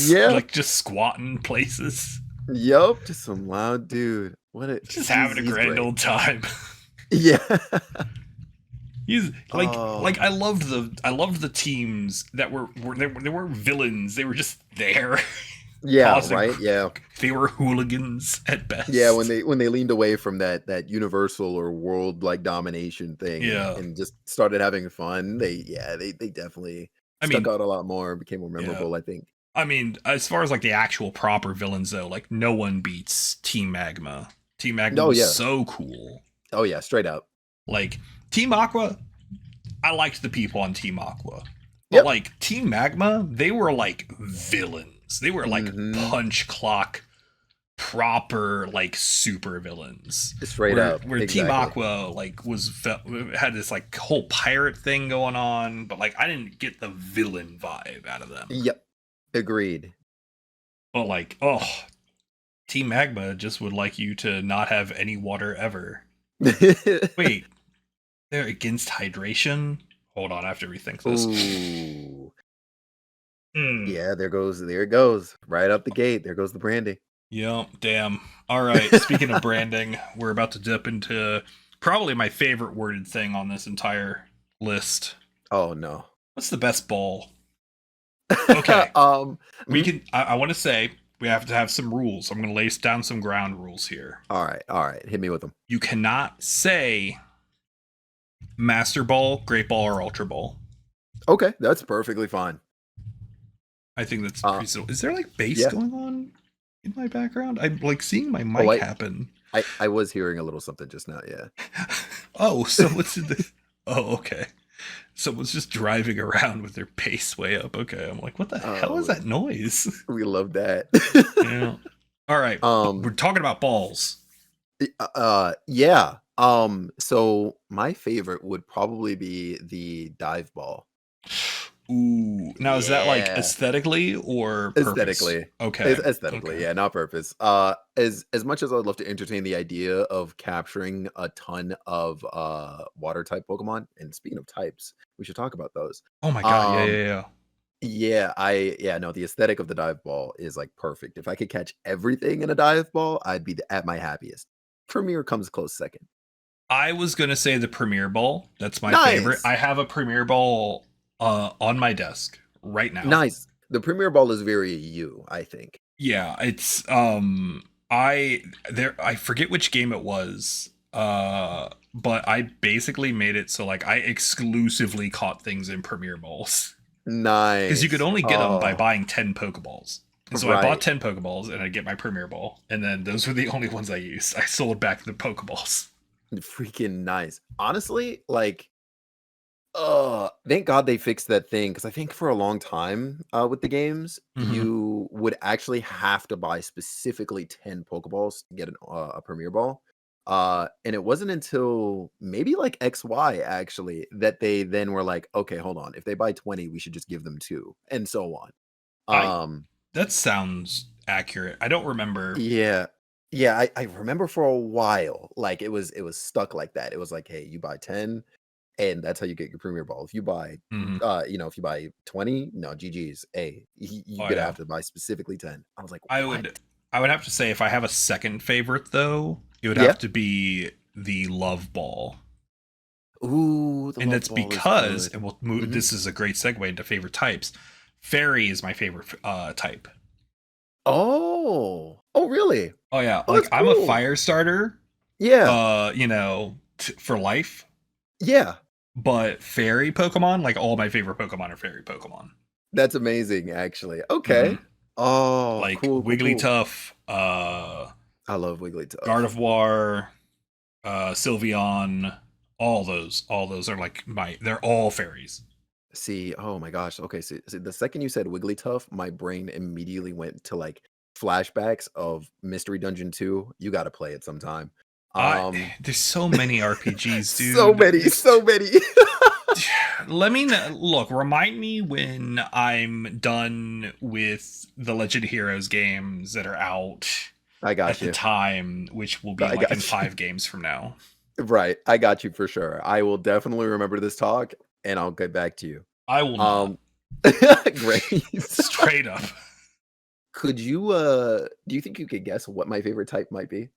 Yeah. like just squatting places, Yup, just some loud dude. What a just having a he's grand great. old time. Yeah. He's like Oh, I loved the teams that they were villains. They were just there, yeah, causing. right? Yeah. They were hooligans at Yeah, when best. they leaned away from that universal or world like domination thing and Yeah, just started having fun, they definitely I stuck mean, out a lot more, became more yeah. memorable, I think. I mean, as far as like the actual proper villains though, like no one beats Team Magma. Team Magma Oh was yeah. so cool. Oh yeah, straight up. Like Team Aqua, I liked the people on Team Aqua. But Yep. like Team Magma, they were like villains. villains. They were like Mm-hmm. punch clock proper like super villains. Straight where up. where Team Exactly. Aqua like had this like whole pirate thing going on, but like I didn't get the villain vibe out of them. Yep. Agreed. But like, oh, Team Magma just would like you to not have any water ever. Wait, they're against hydration? Hold on, I have to rethink this. Ooh. Hmm. Yeah, there it goes. Right up the gate. There goes the branding. Yep, damn. All right, speaking of branding, we're about to dip into probably my favorite worded thing on this entire list. Oh no. What's the best ball? Okay, we mhm. can. I want to say we have to have some rules. I'm going to lay down some ground rules here. All right. Hit me with them. You cannot say Master Ball, Great Ball, or Ultra Ball. Okay, that's perfectly fine. I think that's pretty simple. Is there like bass Yeah. going on in my background? I'm like seeing my mic happen. I was hearing a little something just now, yeah. Oh, so what's in the... Oh, okay. Someone's just driving around with their pace way up. Okay, I'm like, what the hell is that noise? We love that. Yeah. All right. We're talking about balls. Yeah. So my favorite would probably be the dive ball. Ooh. Now, is that like Yeah. aesthetically or purpose? Aesthetically? Okay. Aesthetically, Okay. yeah, not purpose. As much as I'd love to entertain the idea of capturing a ton of water type Pokemon, and speaking of types, we should talk about those. Oh my god. Yeah. Yeah, no, the aesthetic of the dive ball is like perfect. If I could catch everything in a dive ball, I'd be at my happiest. Premier comes close second. I was gonna say the Premier Ball. That's my Nice. favorite. I have a Premier Ball on my desk right now. Nice. The Premier Ball is very you, I think. Yeah, it's I forget which game it was. But I basically made it so like I exclusively caught things in Premier Balls. Nice. Because you could only get them by buying 10 Pokeballs. And so I Right. bought 10 Pokeballs and I'd get my Premier Ball. And then those were the only ones I used. I sold back the Pokeballs. Freaking nice. Honestly, like, thank God they fixed that thing, because I think for a long time with the games, Mhm. you would actually have to buy specifically 10 Pokeballs to get a Premier Ball. And it wasn't until maybe like XY actually that they then were like, okay, hold on. If they buy 20, we should just give them 2, and so on. That sounds accurate. I don't remember. Yeah. Yeah, I remember for a while, like it was stuck like that. It was like, hey, you buy 10, and that's how you get your Premier Ball. If you buy, Mhm. if you buy 20, no, GG's. Hey, you Oh, gonna yeah. have to buy specifically 10. I was like, I what? would have to say if I have a second favorite though, it would Yeah. have to be the Love Ball. Ooh, And that's because, and we'll move. Mhm. This is a great segue into favorite types. Fairy is my favorite type. Oh, really? Oh yeah, Oh, like that's I'm a cool. fire starter. Yeah. For life. Yeah. But fairy Pokemon, like all my favorite Pokemon are fairy Pokemon. That's amazing, actually. Okay. Oh, Like cool. Wigglytuff, I love Wigglytuff. Gardevoir, Sylveon, all those are like they're all fairies. See, oh my gosh. Okay, see, the second you said Wigglytuff, my brain immediately went to like flashbacks of Mystery Dungeon 2. You got to play it sometime. There's so many RPGs, dude. So many. Let me look. Remind me when I'm done with the Legend Heroes games that are out. I got at you. the time, which will be like in 5 games from now. Right, I got you for sure. I will definitely remember this talk, and I'll get back to you. I will not. Great. Straight up. Could you do you think you could guess what my favorite type might be?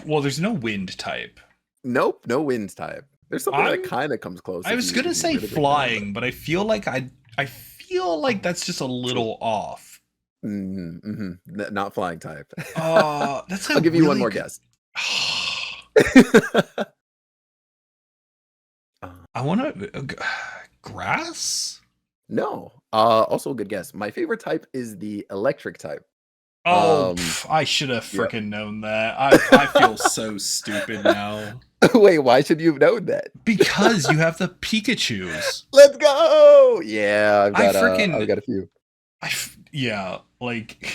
Well, there's no wind type. Nope, no wind type. There's something that kind of comes close. I was gonna say really flying, but I feel like that's just a little off. Not flying type. That's I'll give you one more guess. I want to grass. No. Also a good guess. My favorite type is the electric type. Oh, I should have freaking known that. I feel so stupid now. Wait, why should you have known that? Because you have the Pikachus. Let's go! Yeah, I I've freaking, got a few. yeah, like,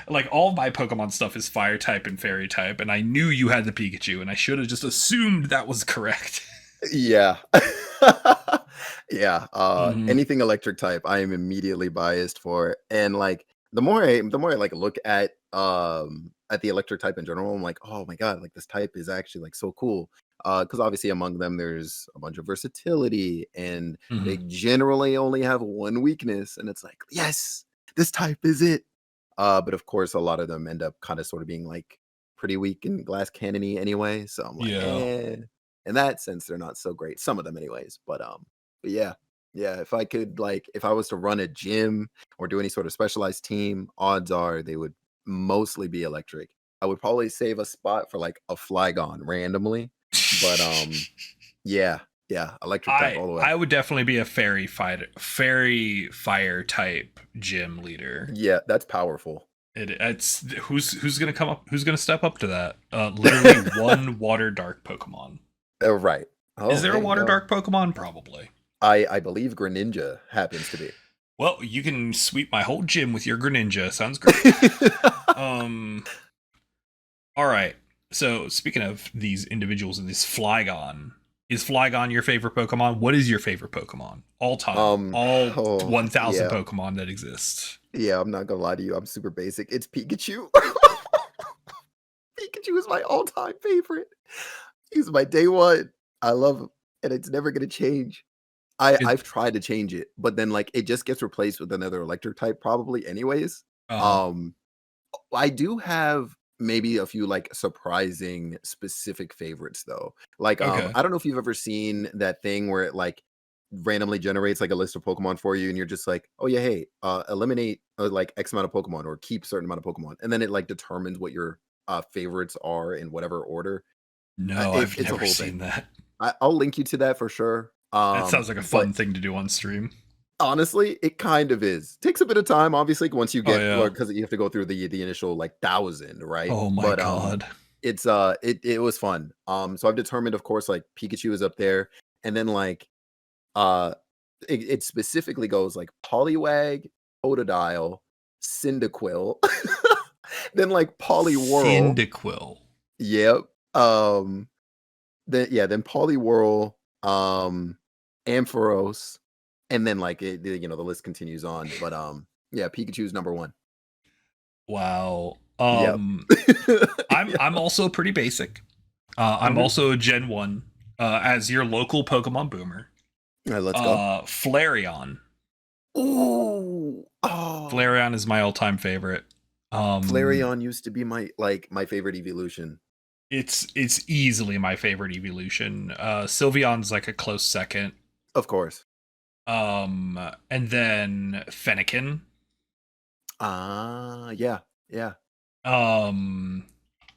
like all of my Pokemon stuff is fire type and fairy type, and I knew you had the Pikachu, and I should have just assumed that was correct. Yeah. Yeah, Hmm. anything electric type, I am immediately biased for, and, like, the more I, like, look at the electric type in general, I'm like, "Oh my god, like, this type is actually, like, so cool." Because obviously among them, there's a bunch of versatility, and they Hmm. generally only have one weakness, and it's like, "Yes, this type is it." But of course, a lot of them end up kinda sorta being, like, pretty weak and glass cannony anyway, so I'm like, Yeah. "Eh." In that sense, they're not so great. Some of them anyways, but yeah. Yeah, if I could like if I was to run a gym or do any sort of specialized team, odds are they would mostly be electric. I would probably save a spot for like a Flygon randomly, but yeah, yeah, electric type all the way. I would definitely be a fairy fire type gym leader. Yeah, that's powerful. It's who's gonna come up? Who's gonna step up to that? Literally one water dark Pokemon. Right. Is Oh, there a hey, water dark Pokemon? Probably. I believe Greninja happens to be. Well, you can sweep my whole gym with your Greninja. Sounds great. Um. All right. So speaking of these individuals in this Flygon, is Flygon your favorite Pokemon? What is your favorite Pokemon all time? All oh 1,000 yeah. Pokemon that exist. Yeah, I'm not gonna lie to you. I'm super basic. It's Pikachu. Pikachu is my all-time favorite. He's my day one. I love him, and it's never gonna change. Is I've tried to change it, but then, like, it just gets replaced with another electric type probably anyways. uh Um, I do have maybe a few, like, surprising specific favorites, though. Like, okay. I don't know if you've ever seen that thing where it, like, randomly generates, like, a list of Pokemon for you, and you're just like, "Oh, yeah, hey, eliminate, like, X amount of Pokemon or keep certain amount of Pokemon," and then it, like, determines what your, favorites are in whatever order. No, It's I've it's a never whole thing. seen that. I'll link you to that for sure. That sounds like a But fun thing to do on stream. honestly, it kind of is. Takes a bit of time, obviously, once you Oh get yeah. because you have to go through the initial like 1,000, right? Oh my But god. it's it was fun. So I've determined, of course, like Pikachu is up there, and then like uh it specifically goes like Poliwag, Totodile, Cyndaquil, then like Poliwhirl. Cyndaquil. Yep. Um then Poliwhirl, Ampharos, and then like the list continues on. But yeah, Pikachu's number one. Wow. Yep. I'm Yeah. also pretty basic. I'm Mhm. also a Gen 1 as your local Pokemon boomer. All right, let's go. Flareon. Ooh. Oh. Flareon is my all-time favorite. Um Flareon used to be my favorite evolution. it's easily my favorite evolution. Sylveon's like a close second. Of course. And then Fennekin. Ah, yeah. Yeah. Um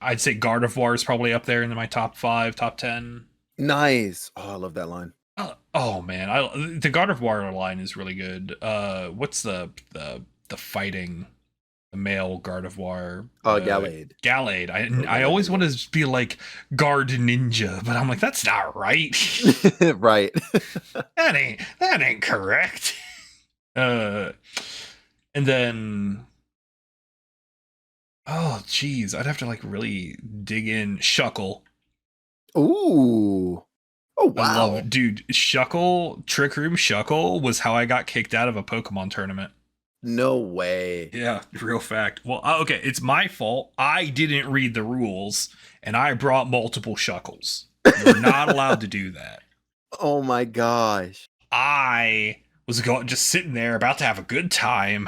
I'd say Gardevoir is probably up there in my top 5, top 10. Nice. Oh, I love that line. Oh man, the Gardevoir line is really good. What's the fighting the male Gardevoir? Gallade. Gallade. Or I Gallade, always want yeah. to be like Guard Ninja, but I'm like that's not right. Right. That ain't correct. Uh, and then oh geez, I'd have to like really dig in. Shuckle. Ooh. Oh, I wow. love, dude. Shuckle, Trick Room Shuckle was how I got kicked out of a Pokemon tournament. No way. Yeah, real fact. Well, okay, it's my fault. I didn't read the rules, and I brought multiple Shuckles. You're not allowed to do that. Oh my gosh. I was just sitting there about to have a good time.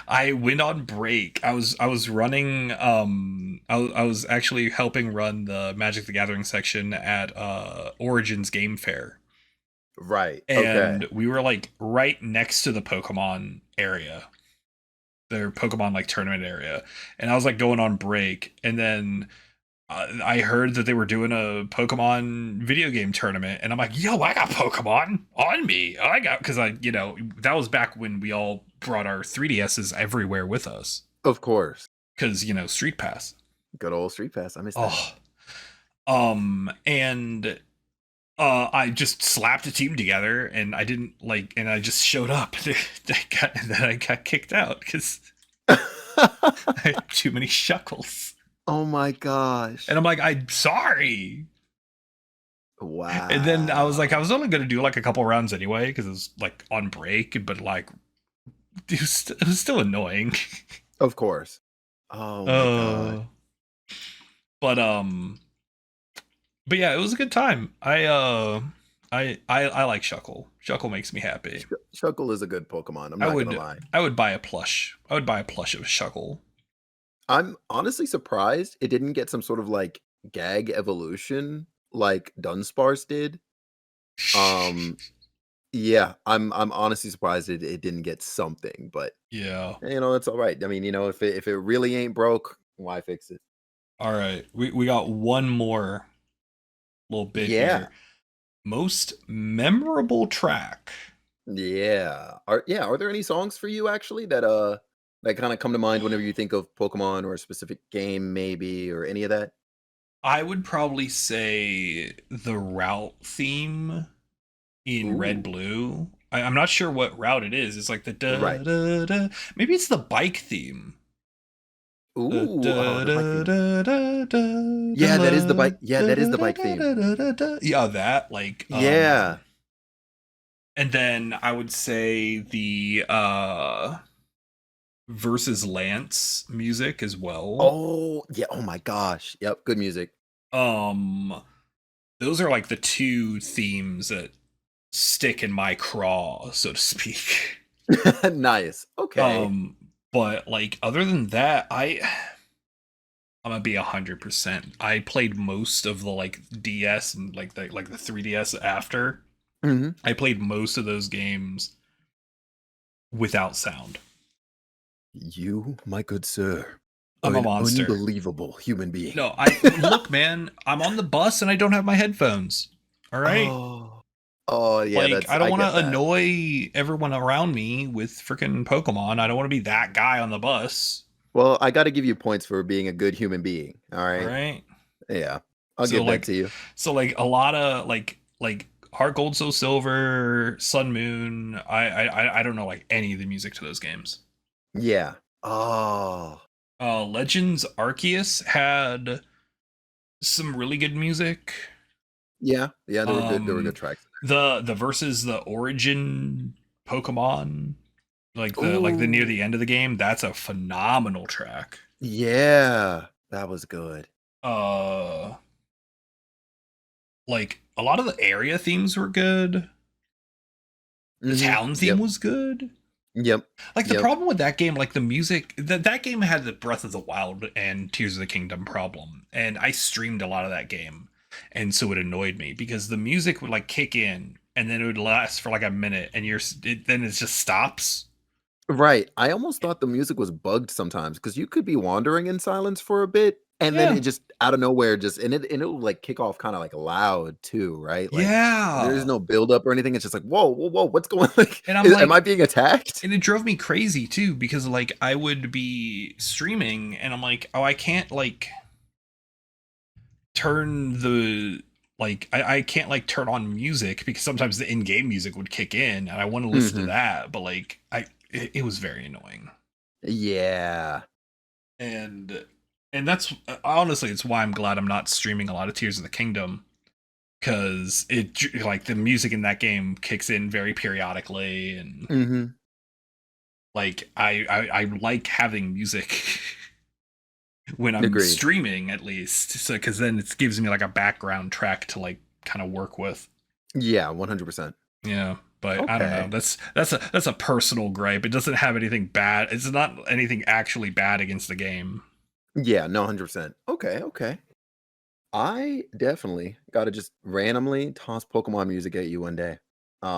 I went on break. I was running I was actually helping run the Magic the Gathering section at Origins Game Fair. Right. Okay. And we were like right next to the Pokemon area. Their Pokemon like tournament area. And I was like going on break and then I heard that they were doing a Pokemon video game tournament, and I'm like, "Yo, I got Pokemon on me! I got because that was back when we all brought our 3DSs everywhere with us Of course. because Street Pass. Good old Street Pass. I missed that. Oh, and I just slapped a team together, and I didn't like, and I just showed up. And then I got kicked out because I had too many shuckles. Oh my And gosh. I'm like, I'm sorry. And then I was like, I Wow. was only gonna do like a couple rounds anyway because it was like on break, but like it was still annoying. Of course. Oh my god. uh, but but yeah, it was a good time. I like Shuckle. Shuckle makes me happy. Shuckle is a good Pokemon. I'm I not gonna would lie. I would buy a plush. I would buy a plush of Shuckle. I'm honestly surprised it didn't get some sort of like gag evolution like Dunsparce did. Um, yeah, I'm honestly surprised it didn't get something, but Yeah. it's all right. I mean, if it really ain't broke, why fix it? All right. We got one more little bit Yeah, here. Most memorable track. yeah. Are there any songs for you actually that kind of come to mind whenever you think of Pokemon or a specific game, maybe, or any of that? I would probably say the route theme in Red Ooh, Blue. I'm not sure what route it is. It's like the right. da da da. Maybe it's the bike theme. Da Ooh, oh, da the bike da theme. da da da Yeah, that is the da bike. Yeah, da that is da the da bike da theme. da da da. Yeah, that Yeah. and then I would say the versus Lance music as well. Oh, yeah. Oh my gosh. Yep. Good music. Um those are like the two themes that stick in my craw, so to speak. Nice. Okay. Um, but like other than that, I'm gonna be 100%. I played most of the like DS and like the 3DS after. Mhm. I played most of those games without sound. You, my good sir, I'm are a an monster. unbelievable human being. No, I look, man. I'm on the bus and I don't have my headphones. All right. Oh. Oh, yeah, Like, that's I don't I want get to that. annoy everyone around me with freaking Pokemon. I don't want to be that guy on the bus. Well, I gotta give you points for being a good human being, All alright? right. Yeah. I'll So give that like, to you. so like a lot of like Heart Gold, Soul Silver, Sun Moon. I don't know like any of the music to those games. Yeah. Oh. Legends Arceus had some really good music. Yeah. Yeah, there were good Um, tracks. the versus the Origin Pokemon, like the near Ooh. the end of the game. That's a phenomenal track. Yeah. That was good. Uh, like a lot of the area themes were good. The Mhm. town theme Yep. was good. Yep. Like the Yep. problem with that game, like the music, that game had the Breath of the Wild and Tears of the Kingdom problem, and I streamed a lot of that game, and so it annoyed me because the music would like kick in, and then it would last for like a minute, and then it just stops. Right. I almost thought the music was bugged sometimes because you could be wandering in silence for a bit and then Yeah, it just out of nowhere just and it'll like kick off kind of like loud too, right? Like there's yeah, no build up or anything. It's just like, whoa, whoa, whoa, what's going like and I'm am I like, being attacked? and it drove me crazy too because like I would be streaming, and I'm like, oh, I can't like turn the I can't like turn on music because sometimes the in-game music would kick in and I want to listen to Hmm. that, but like it was very annoying. Yeah. And that's honestly it's why I'm glad I'm not streaming a lot of Tears of the Kingdom, because it like the music in that game kicks in very periodically, and Hmm. like I like having music when I'm Agreed. streaming at least, so because then it gives me like a background track to like kind of work with. Yeah, 100%. Yeah, but I don't know. Okay. That's a personal gripe. It doesn't have anything bad. It's not anything actually bad against the game. Yeah, no, 100%. Okay, okay. I definitely got to just randomly toss Pokemon music at you one day.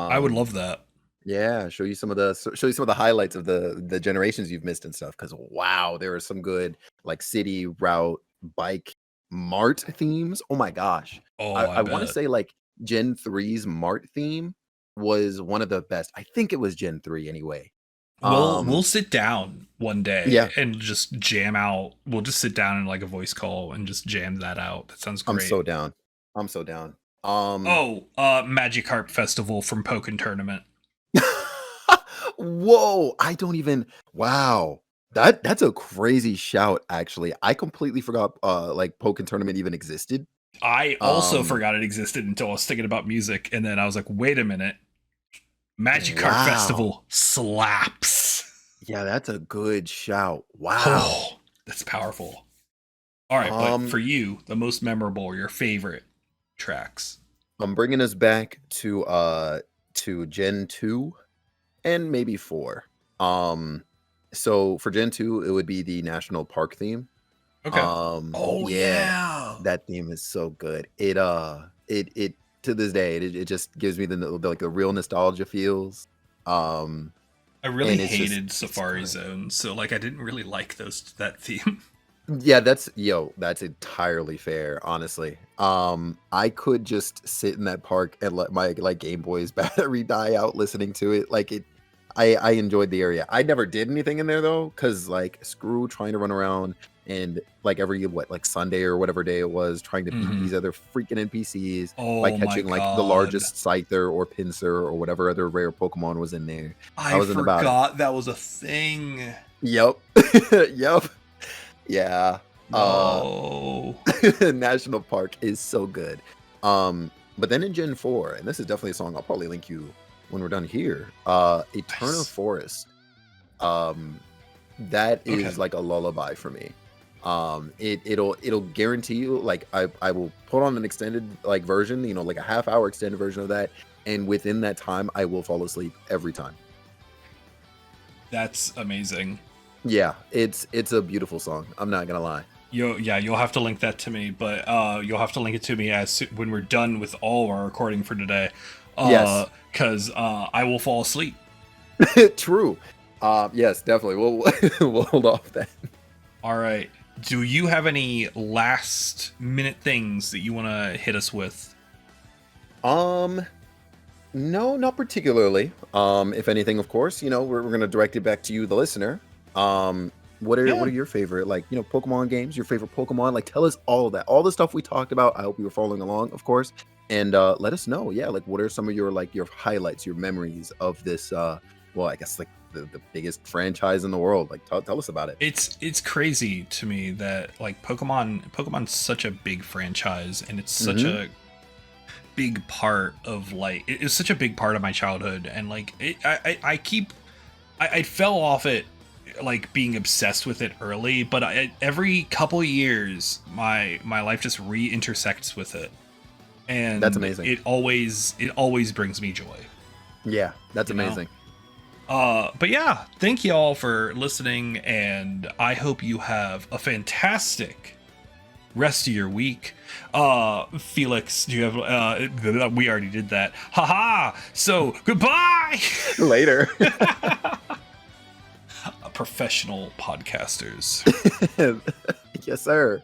I would Um love that. Yeah, show you some of the highlights of the generations you've missed and stuff. Because wow, there are some good, like, city, route, bike, mart themes. Oh my gosh. Oh, I I wanna bet. say, like, Gen three's mart theme was one of the best. I think it was Gen 3 anyway. We'll Um, sit down one day yeah, and just jam out. We'll just sit down in like a voice call and just jam that out. That sounds I'm great. so down. I'm so down. Um, Oh, Magikarp Festival from Pokken Tournament. Whoa, I don't even wow. That's a crazy shout, actually. I completely forgot like Pokken Tournament even existed. I also Um, forgot it existed until I was thinking about music, and then I was like, wait a minute. Magikarp wow. Festival slaps. Yeah, that's a good shout. Wow. Oh, that's powerful. All right, but Um, for you, the most memorable, or your favorite tracks. I'm bringing us back to Gen 2 and maybe 4. Um, so for Gen 2, it would be the national park theme. Okay. Oh Yeah, yeah. that theme is so good. It to this day, it just gives me the like the real nostalgia feels. Um, I really and hated it's Safari great. Zone, so like I didn't really like that theme. Yeah, that's entirely fair, honestly. I could just sit in that park and let my like Game Boy's battery die out listening to it. Like it I enjoyed the area. I never did anything in there though, because like screw trying to run around and like every like Sunday or whatever day it was, trying to beat Hmm. these other freaking NPCs by Oh my catching like the god. largest Scyther or Pinsir or whatever other rare Pokemon was in there. I I wasn't about it. forgot that was a thing. Yep. Yep. Yeah. Uh No. National Park is so good. But then in Gen 4, and this is definitely a song I'll probably link you when we're done here. Eternal Nice. Forest. Um, that Okay. is like a lullaby for me. It'll guarantee you like I will put on an extended like version, like a half-hour extended version of that, and within that time I will fall asleep every time. That's amazing. Yeah, it's a beautiful song. I'm not gonna lie. You'll have to link that to me, but you'll have to link it to me when we're done with all our recording for today. Yes, Cause I will fall asleep. true. Yes, definitely. We'll we'll hold off that. All right. Do you have any last minute things that you want to hit us with? Um, no, not particularly. If anything, of course, we're gonna direct it back to you, the listener. What are Yeah. your favorite Pokemon games? Your favorite Pokemon? Like, tell us all of that, all the stuff we talked about. I hope you were following along, of course, and let us know. Yeah, like what are some of your your highlights, your memories of this? Well, I guess like the biggest franchise in the world. Like, tell us about it. It's crazy to me that like Pokemon's such a big franchise, and it's such Mm-hmm. a big part of like it's such a big part of my childhood, and like I fell off it like being obsessed with it early, but every couple years my life just re-intersects with it, That's and amazing. it always brings me joy, Yeah, that's you know. amazing. But yeah, thank you all for listening, and I hope you have a fantastic rest of your week. Felix, do you have we already did that. Haha. So goodbye. Later. Professional podcasters. Yes, sir.